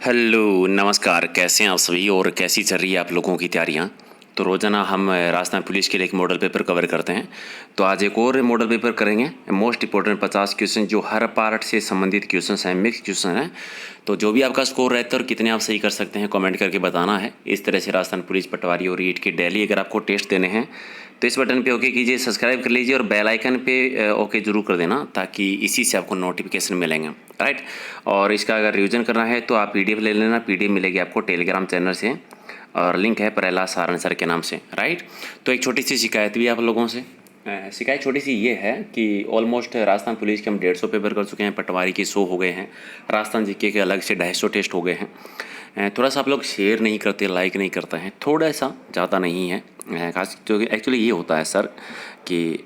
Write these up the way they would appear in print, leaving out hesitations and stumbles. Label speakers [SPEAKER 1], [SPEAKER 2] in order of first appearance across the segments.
[SPEAKER 1] Hello नमस्कार, कैसे हैं आप सभी और कैसी चल रही है आप लोगों की तैयारियां। तो रोज़ाना हम राजस्थान पुलिस के लिए एक मॉडल पेपर कवर करते हैं। तो आज एक और मॉडल पेपर करेंगे। मोस्ट इंपॉर्टेंट 50 क्वेश्चन जो हर पार्ट से संबंधित क्वेश्चन हैं, मिक्स क्वेश्चन हैं। तो जो भी आपका स्कोर रहता है और कितने आप सही कर सकते हैं कमेंट करके बताना है। इस तरह से राजस्थान पुलिस, पटवारी और रीट के डेली अगर आपको टेस्ट देने हैं तो इस बटन पे ओके कीजिए, सब्सक्राइब कर लीजिए और बेल आइकन पे ओके जरूर कर देना, ताकि इसी से आपको नोटिफिकेशन मिलेंगे। राइट। और इसका अगर रिवीजन करना है तो आप पीडीएफ ले लेना। पीडीएफ मिलेगी आपको टेलीग्राम चैनल से और लिंक है प्रहलाद सारण सर के नाम से। राइट। तो एक छोटी सी शिकायत भी आप लोगों से, शिकायत छोटी सी ये है कि ऑलमोस्ट राजस्थान पुलिस के हम 150 पेपर कर चुके हैं, पटवारी के 100 हो गए हैं, राजस्थान जीके के अलग से 250 टेस्ट हो गए हैं। थोड़ा सा आप लोग शेयर नहीं करते, लाइक नहीं करते हैं, थोड़ा सा, ज़्यादा नहीं है। खास जो एक्चुअली ये होता है सर कि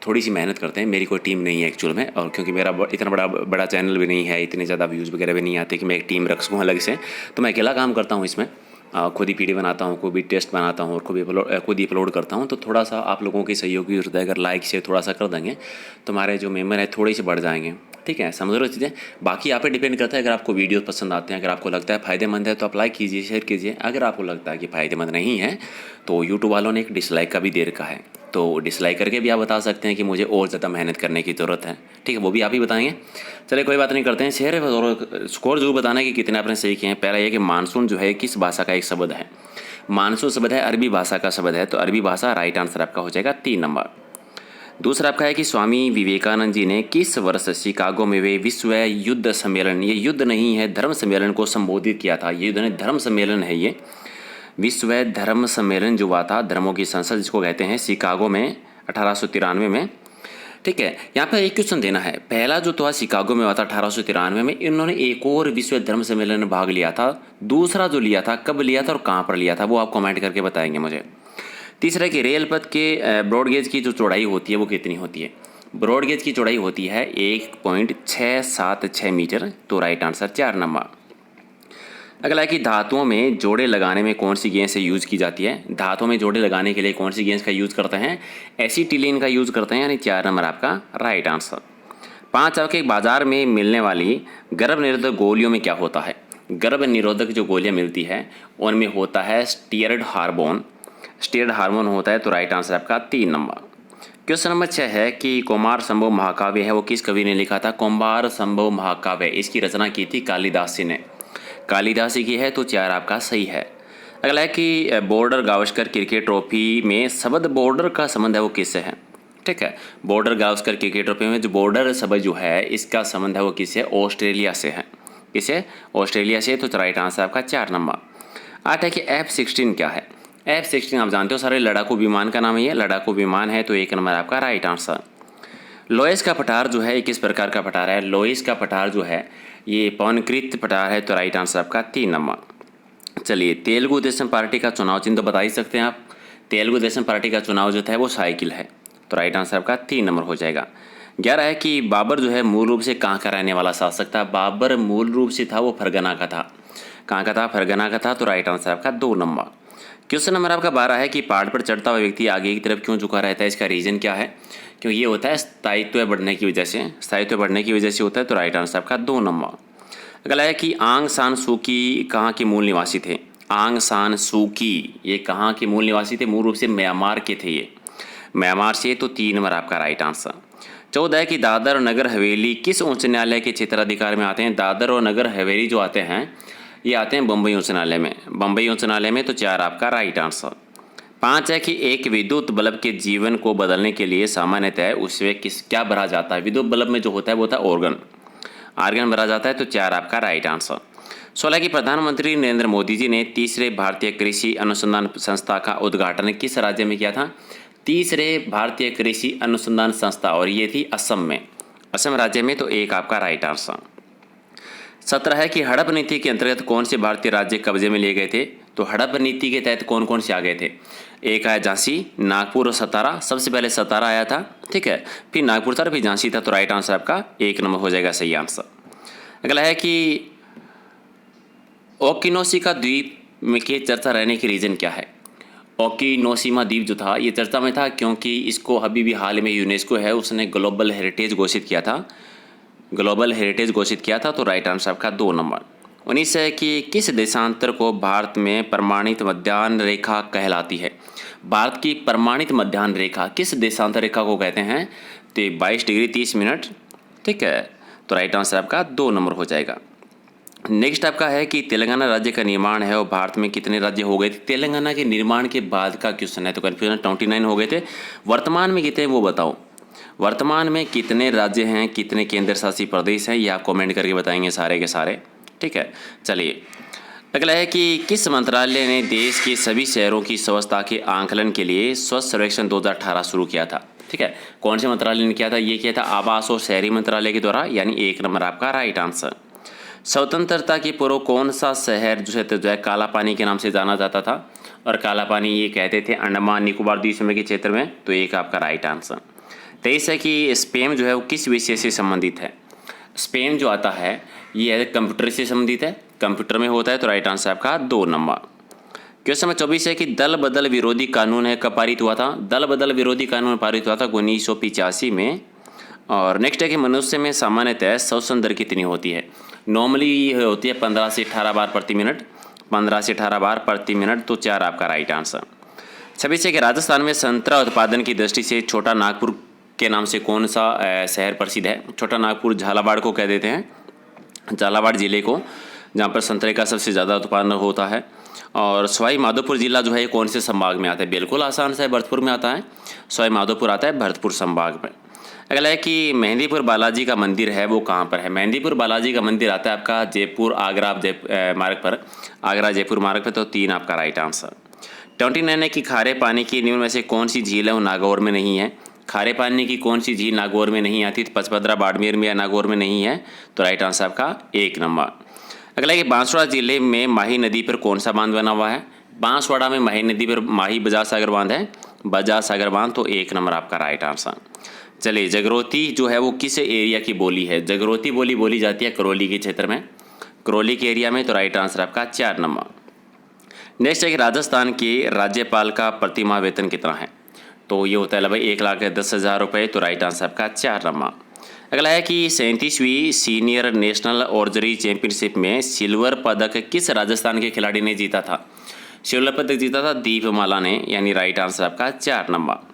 [SPEAKER 1] थोड़ी सी मेहनत करते हैं, मेरी कोई टीम नहीं है एक्चुअल में, और क्योंकि मेरा इतना बड़ा चैनल भी नहीं है, इतने ज़्यादा व्यूज़ वगैरह भी नहीं आते कि मैं एक टीम रख सकूँ अलग से। तो मैं अकेला काम करता हूँ इसमें, खुद ही पीडी बनाता हूँ, खुद भी टेस्ट बनाता हूँ और खुद ही अपलोड करता हूँ। तो थोड़ा सा आप लोगों की सहयोग की जरूरत है। अगर लाइक से थोड़ा सा कर देंगे तो हमारे जो मेम्बर है थोड़े से बढ़ जाएंगे। ठीक है, समझ लो चीज़ें। बाकी आप पे डिपेंड करता है। अगर आपको वीडियो पसंद आते हैं, अगर आपको लगता है फ़ायदेमंद है तो आप लाइक कीजिए, शेयर कीजिए। अगर आपको लगता है कि फ़ायदेमंद नहीं है तो यूट्यूब वालों ने एक डिसलाइक का भी दे रखा है, तो डिसलाइक करके भी आप बता सकते हैं कि मुझे और ज़्यादा मेहनत करने की ज़रूरत है। ठीक है, वो भी आप ही बताएंगे। चलिए कोई बात नहीं, करते हैं। शेयर और स्कोर जरूर बताना कि कितने आपने सही किए हैं। पहला ये कि मानसून जो है किस भाषा का एक शब्द है। मानसून शब्द है अरबी भाषा का शब्द है, तो अरबी भाषा राइट आंसर आपका हो जाएगा 3 नंबर। दूसरा आपका है कि स्वामी विवेकानंद जी ने किस वर्ष शिकागो में वे विश्व युद्ध सम्मेलन, ये युद्ध नहीं है धर्म सम्मेलन को संबोधित किया था। ये युद्ध नहीं, धर्म सम्मेलन है ये। विश्व धर्म सम्मेलन जो हुआ था, धर्मों की संसद जिसको कहते हैं, शिकागो में 1893 में। ठीक है, यहाँ पर एक क्वेश्चन देना है। पहला जो था शिकागो में हुआ था 1893 में, इन्होंने एक और विश्व धर्म सम्मेलन में भाग लिया था। दूसरा जो लिया था, कब लिया था और कहाँ पर लिया था, वो आप कमेंट करके बताएंगे मुझे। तीसरा कि रेल पथ के ब्रॉडगेज की जो चौड़ाई होती है वो कितनी होती है। ब्रॉडगेज की चौड़ाई होती है 1.676 मीटर, तो राइट आंसर 4 नंबर। अगला है कि धातुओं में जोड़े लगाने में कौन सी गैस यूज़ की जाती है। धातुओं में जोड़े लगाने के लिए कौन सी गैस का यूज़ करते हैं, एसीटिलीन का यूज़ करते हैं, यानी 4 नंबर आपका राइट आंसर। 5 आपके बाजार में मिलने वाली गर्भ निरोधक गोलियों में क्या होता है। गर्भ निरोधक जो गोलियां मिलती है उनमें होता है स्टीरॉयड हार्मोन। स्टीरॉयड हार्मोन होता है, तो राइट आंसर आपका 3 नंबर। क्वेश्चन नंबर 6 है कि कुमार संभव महाकाव्य है वो किस कवि ने लिखा था। कुमार संभव महाकाव्य, इसकी रचना की थी कालिदास जी ने। कालिदास जी की है, तो 4 आपका सही है। अगला है कि बॉर्डर गावस्कर क्रिकेट ट्रॉफी में शब्द बॉर्डर का संबंध है वो किससे है। ठीक है, बॉर्डर गावस्कर क्रिकेट ट्रॉफी में जो बॉर्डर शब्द जो है इसका संबंध है वो किससे, ऑस्ट्रेलिया से है। किसे, ऑस्ट्रेलिया से, तो राइट आंसर आपका 4 नंबर। 8 है कि F-16 क्या है। F-16 आप जानते हो सारे, लड़ाकू विमान का नाम है ये, लड़ाकू विमान है, तो 1 नंबर आपका राइट आंसर। लोयस का पठार जो है ये किस प्रकार का पठार है। लोयस का पठार जो है ये पवनकृत पठार है, तो राइट आंसर आपका 3 नंबर। चलिए, तेलुगु देशम पार्टी का चुनाव चिन्ह तो बता ही सकते हैं आप। तेलुगु देशम पार्टी का चुनाव जो था वो साइकिल है, तो राइट आंसर आपका 3 नंबर हो जाएगा। 11 है कि बाबर जो है मूल रूप से कहाँ का रहने वाला शासक था। बाबर मूल रूप से था वो फरगना का था। कहाँ का था, फरगना का था, तो राइट आंसर आपका 2 नंबर। क्वेश्चन नंबर आपका 12 है कि पहाड़ पर चढ़ता हुआ व्यक्ति आगे की तरफ क्यों झुका रहता है, इसका रीजन क्या है। क्यों ये होता है स्थायित्व बढ़ने की वजह से, स्थायित्व बढ़ने की वजह से होता है, तो राइट आंसर आपका 2 नंबर। अगला है कि आंग सान सूकी कहाँ के मूल निवासी थे। आंग सान सूकी ये कहाँ के मूल निवासी थे, मूल रूप से म्यांमार के थे ये, म्यांमार से, तो 3 नंबर आपका राइट आंसर। 14 है कि दादर और नगर हवेली किस उच्च न्यायालय के क्षेत्राधिकार में आते हैं। दादर और नगर हवेली जो आते हैं ये आते हैं बम्बई उच्च न्यायालय में, बम्बई उच्च न्यायालय में, तो 4 आपका राइट आंसर। 5 है कि एक विद्युत बल्ब के जीवन को बदलने के लिए सामान्यतः उसमें क्या भरा जाता है। विद्युत बल्ब में जो होता है वो होता है आर्गन भरा जाता है, तो 4 आपका राइट आंसर। 16 की प्रधानमंत्री नरेंद्र मोदी जी ने तीसरे भारतीय कृषि अनुसंधान संस्था का उद्घाटन किस राज्य में किया था। तीसरे भारतीय कृषि अनुसंधान संस्था, और ये थी असम में, असम राज्य में, तो 1 आपका राइट आंसर। 17 है कि हड़प नीति के अंतर्गत कौन से भारतीय राज्य कब्जे में लिए गए थे। तो हड़प नीति के तहत कौन कौन से आ गए थे। एक आया झांसी, नागपुर और सतारा। सबसे पहले सतारा आया था, ठीक है, फिर नागपुर था, फिर झांसी था, तो राइट आंसर आपका 1 नंबर हो जाएगा सही आंसर। अगला है कि ओकिनोसिका द्वीप में के चर्चा रहने की रीज़न क्या है। ओकिनोशिमा द्वीप जो था ये चर्चा में था क्योंकि इसको अभी भी हाल में यूनेस्को है उसने ग्लोबल हेरिटेज घोषित किया था, ग्लोबल हेरिटेज घोषित किया था, तो राइट आंसर आपका 2 नंबर। 19 है कि किस देशांतर को भारत में प्रमाणित मध्याह्न रेखा कहलाती है? भारत की प्रमाणित मध्याह्न रेखा किस देशांतर रेखा को कहते हैं? तो 22 डिग्री 30 मिनट, ठीक है। तो राइट आंसर आपका 2 नंबर हो जाएगा। नेक्स्ट आपका है कि तेलंगाना राज्य का निर्माण है और भारत में कितने राज्य हो गए थे? तेलंगाना के निर्माण के बाद का क्वेश्चन है, तो कन्फ्यूजन 29 हो गए थे। वर्तमान में कितने वो बताओ, वर्तमान में कितने राज्य हैं, कितने केंद्र शासित प्रदेश हैं, ये आप कमेंट करके बताएंगे सारे के सारे, ठीक है। चलिए अगला है कि किस मंत्रालय ने देश के सभी शहरों की स्वच्छता के आंकलन के लिए स्वच्छ सर्वेक्षण 2018 शुरू किया था? ठीक है, कौन से मंत्रालय ने किया था? ये किया था आवास और शहरी मंत्रालय के द्वारा, यानी 1 नंबर आपका राइट आंसर। स्वतंत्रता के पूर्व कौन सा शहर जो है काला पानी के नाम से जाना जाता था? और काला पानी ये कहते थे अंडमान निकोबार द्वीप समूह के क्षेत्र में, तो एक आपका राइट आंसर। 23 है कि स्पैम जो है वो किस विषय से संबंधित है? स्पैम जो आता है ये कंप्यूटर से संबंधित है, कंप्यूटर में होता है, तो राइट आंसर आपका 2 नंबर। क्वेश्चन नंबर 24 है कि दल बदल विरोधी कानून है कब पारित हुआ था? दल बदल विरोधी कानून पारित हुआ था 1985 में। और नेक्स्ट है कि मनुष्य में सामान्यतः श्वसन दर कितनी होती है? नॉर्मली ये होती है 15 से 18 बार प्रति मिनट, 15 से 18 बार प्रति मिनट, तो 4 आपका राइट आंसर। 26 है कि राजस्थान में संतरा उत्पादन की दृष्टि से छोटा नागपुर के नाम से कौन सा शहर प्रसिद्ध है? छोटा नागपुर झालावाड़ को कह देते हैं, झालावाड़ जिले को, जहाँ पर संतरे का सबसे ज़्यादा उत्पादन होता है। और सवाई माधोपुर जिला जो है ये कौन से संभाग में आता है? बिल्कुल आसान से भरतपुर में आता है, सवाई माधोपुर आता है भरतपुर संभाग में। अगला है कि मेहंदीपुर बालाजी का मंदिर है वो कहाँ पर है? मेहंदीपुर बालाजी का मंदिर आता है आपका जयपुर आगरा मार्ग पर, आगरा जयपुर मार्ग पर, तो 3 आपका राइट आंसर। 29 है कि खारे पानी की निम्न में से कौन सी झील है वो नागौर में नहीं है? खारे पानी की कौन सी झील नागौर में नहीं आती? तो पचपदरा बाड़मेर में या नागौर में नहीं है, तो राइट आंसर आपका 1 नंबर। अगला है कि बांसवाड़ा जिले में माही नदी पर कौन सा बांध बना हुआ है? बांसवाड़ा में माही नदी पर माही बजाज सागर बांध है, बजाज सागर बांध, तो 1 नंबर आपका राइट आंसर। चलिए जगरोती जो है वो किस एरिया की बोली है? जगरोती बोली बोली जाती है करौली के क्षेत्र में, करौली के एरिया में, तो राइट आंसर आपका 4 नंबर। नेक्स्ट है कि राजस्थान के राज्यपाल का प्रतिमाह वेतन कितना है? तो ये होता है लगभग 1,10,000 रुपये, तो राइट आंसर आपका 4 नंबर। अगला है कि 37वीं सीनियर नेशनल आर्चरी चैंपियनशिप में सिल्वर पदक किस राजस्थान के खिलाड़ी ने जीता था? सिल्वर पदक जीता था दीपमाला ने, यानी राइट आंसर आपका 4 नंबर।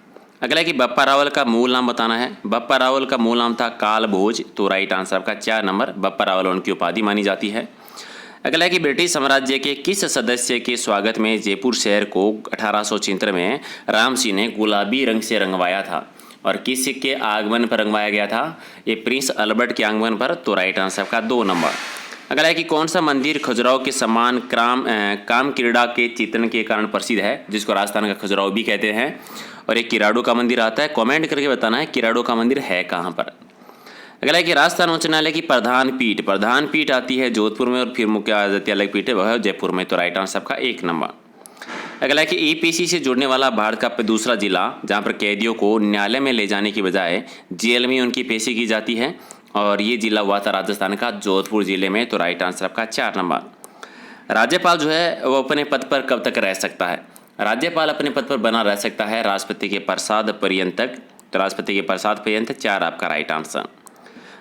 [SPEAKER 1] अगला है कि बप्पा रावल का मूल नाम बताना है। बप्पा रावल का मूल नाम था कालभोज, तो राइट आंसर आपका 4 नंबर। बप्पा रावल उनकी उपाधि मानी जाती है। अगला है कि ब्रिटिश साम्राज्य के किस सदस्य के स्वागत में जयपुर शहर को 1876 में राम सिंह ने गुलाबी रंग से रंगवाया था? और किस के आगमन पर रंगवाया गया था? ये प्रिंस अल्बर्ट के आगमन पर, तो राइट आंसर आपका 2 नंबर। अगला है कि कौन सा मंदिर खजुराहो के समान काम क्रीड़ा के चित्रण के कारण प्रसिद्ध है, जिसको राजस्थान का खजुराहो भी कहते हैं? और एक किराडो का मंदिर आता है, कमेंट करके बताना है किराडो का मंदिर है कहाँ पर। अगला है कि राजस्थान उच्च न्यायालय की प्रधान पीठ आती है जोधपुर में, और फिर मुख्य आदालत अलग पीठ है वह है जयपुर में, तो राइट आंसर आपका 1 नंबर। अगला है कि ईपीसी से जुड़ने वाला भारत का दूसरा जिला जहाँ पर कैदियों को न्यायालय में ले जाने की बजाय जेल में उनकी पेशी की जाती है, और ये जिला हुआ था राजस्थान का जोधपुर जिले में, तो राइट आंसर आपका 4 नंबर। राज्यपाल जो है वो अपने पद पर कब तक रह सकता है? राज्यपाल अपने पद पर बना रह सकता है राष्ट्रपति के प्रसाद पर्यंत तक, तो राष्ट्रपति के प्रसाद पर्यंत 4 आपका राइट आंसर।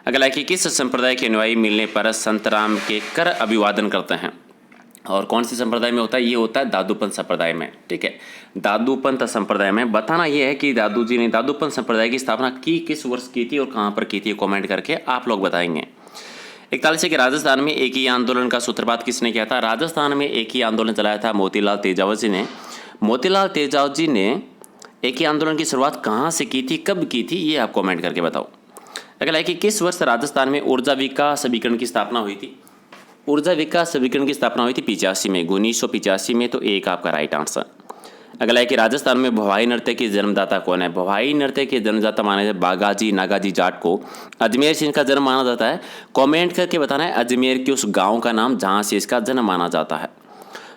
[SPEAKER 1] अगला है कि किस संप्रदाय के अनुयायी मिलने पर संत राम के कर अभिवादन करते हैं? और कौन सी संप्रदाय में होता है? ये होता है दादूपंथ संप्रदाय में, ठीक है। दादूपंथ संप्रदाय में बताना ये है कि दादू जी ने दादूपंथ संप्रदाय की स्थापना किस वर्ष की थी और कहाँ पर की थी, कमेंट करके आप लोग बताएंगे। 41 के राजस्थान में एक ही आंदोलन का सूत्रपात किसने किया था? राजस्थान में एक ही आंदोलन चलाया था मोतीलाल तेजावत जी ने। मोतीलाल तेजावत जी ने एक ही आंदोलन की शुरुआत कहाँ से की थी, कब की थी, ये आप कमेंट करके बताओ। अगला है कि किस वर्ष राजस्थान में ऊर्जा विकास अभिकरण की स्थापना हुई थी? ऊर्जा विकास अभिकरण की स्थापना हुई थी 85 में, 1985 में, तो 1 आपका राइट आंसर। अगला है कि राजस्थान में भवाई नृत्य के जन्मदाता कौन है? भवाई नृत्य के जन्मदाता माने जाते बागाजी नागाजी जाट को। अजमेर से इनका जन्म माना जाता है, कमेंट करके बताना है अजमेर के उस गाँव का नाम जहाँ से इसका जन्म माना जाता है।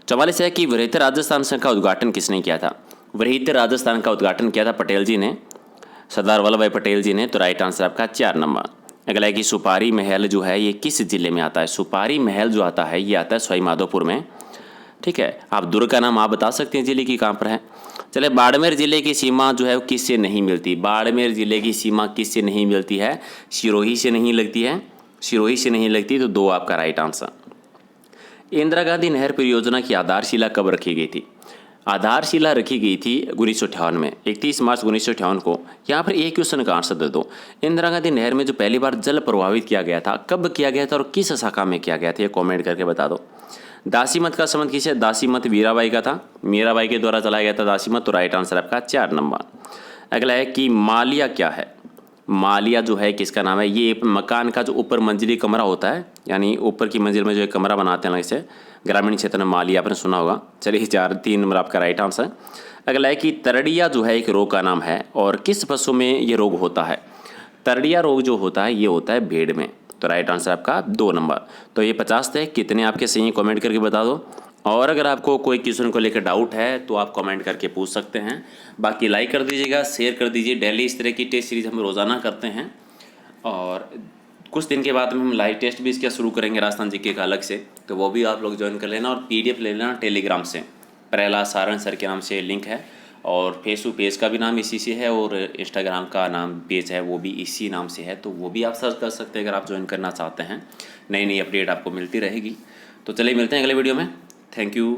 [SPEAKER 1] 44 है कि वृहत राजस्थान संघ का उद्घाटन किसने किया था? वृहत राजस्थान का उद्घाटन किया था पटेल जी ने, सरदार वल्लभ भाई पटेल जी ने, तो राइट आंसर आपका 4 नंबर। अगला है कि सुपारी महल जो है ये किस जिले में आता है? सुपारी महल जो आता है ये आता है सवाई माधोपुर में, ठीक है। आप दुर्ग का नाम आप बता सकते हैं जिले की कहाँ पर है। चले बाड़मेर जिले की सीमा जो है वो किससे नहीं मिलती? बाड़मेर जिले की सीमा किससे नहीं मिलती है? सिरोही से नहीं लगती है, सिरोही से नहीं लगती, तो 2 आपका राइट आंसर। इंदिरा गांधी नहर परियोजना की आधारशिला कब रखी गई थी? आधारशिला रखी गई थी 1958 में, 31 मार्च 1958 को। यहाँ पर एक क्वेश्चन का आंसर दे दो। इंदिरा गांधी नहर में जो पहली बार जल प्रभावित किया गया था, कब किया गया था और किस शाखा में किया गया था, ये कमेंट करके बता दो। दासीमत का संबंध किसे? दासीमत मीराबाई का था, मीराबाई के द्वारा चलाया गया था दासीमत। तो राइट आंसर आपका 4 नंबर। अगला है कि मालिया क्या है? मालिया जो है किसका नाम है? ये मकान का जो ऊपर मंजिली कमरा होता है, यानी ऊपर की मंजिल में जो एक कमरा बनाते हैं अलग से, ग्रामीण क्षेत्र में मालिया आपने सुना होगा। चलिए 3 नंबर आपका राइट आंसर। अगला है कि तरड़िया जो है एक रोग का नाम है और किस पशु में ये रोग होता है? तरड़िया रोग जो होता है ये होता है भेड़ में। तो राइट आंसर आपका 2 नंबर। तो ये 50 थे, कितने आपके सही कमेंट करके बता दो। और अगर आपको कोई क्वेश्चन को लेकर डाउट है तो आप कमेंट करके पूछ सकते हैं। बाकी लाइक कर दीजिएगा, शेयर कर दीजिए। डेली इस तरह की टेस्ट सीरीज़ हम रोज़ाना करते हैं और कुछ दिन के बाद में हम लाइव टेस्ट भी इसका शुरू करेंगे राजस्थान जीके का अलग से, तो वो भी आप लोग ज्वाइन कर लेना। और PDF ले लेना टेलीग्राम से, प्रहलाद सारण सर के नाम से लिंक है। और फेसबुक पेज का भी नाम इसी से है और इंस्टाग्राम का नाम पेज है वो भी इसी नाम से है, तो वो भी आप सर्च कर सकते हैं अगर आप ज्वाइन करना चाहते हैं। नई नई अपडेट आपको मिलती रहेगी। तो चलिए मिलते हैं अगले वीडियो में। Thank you.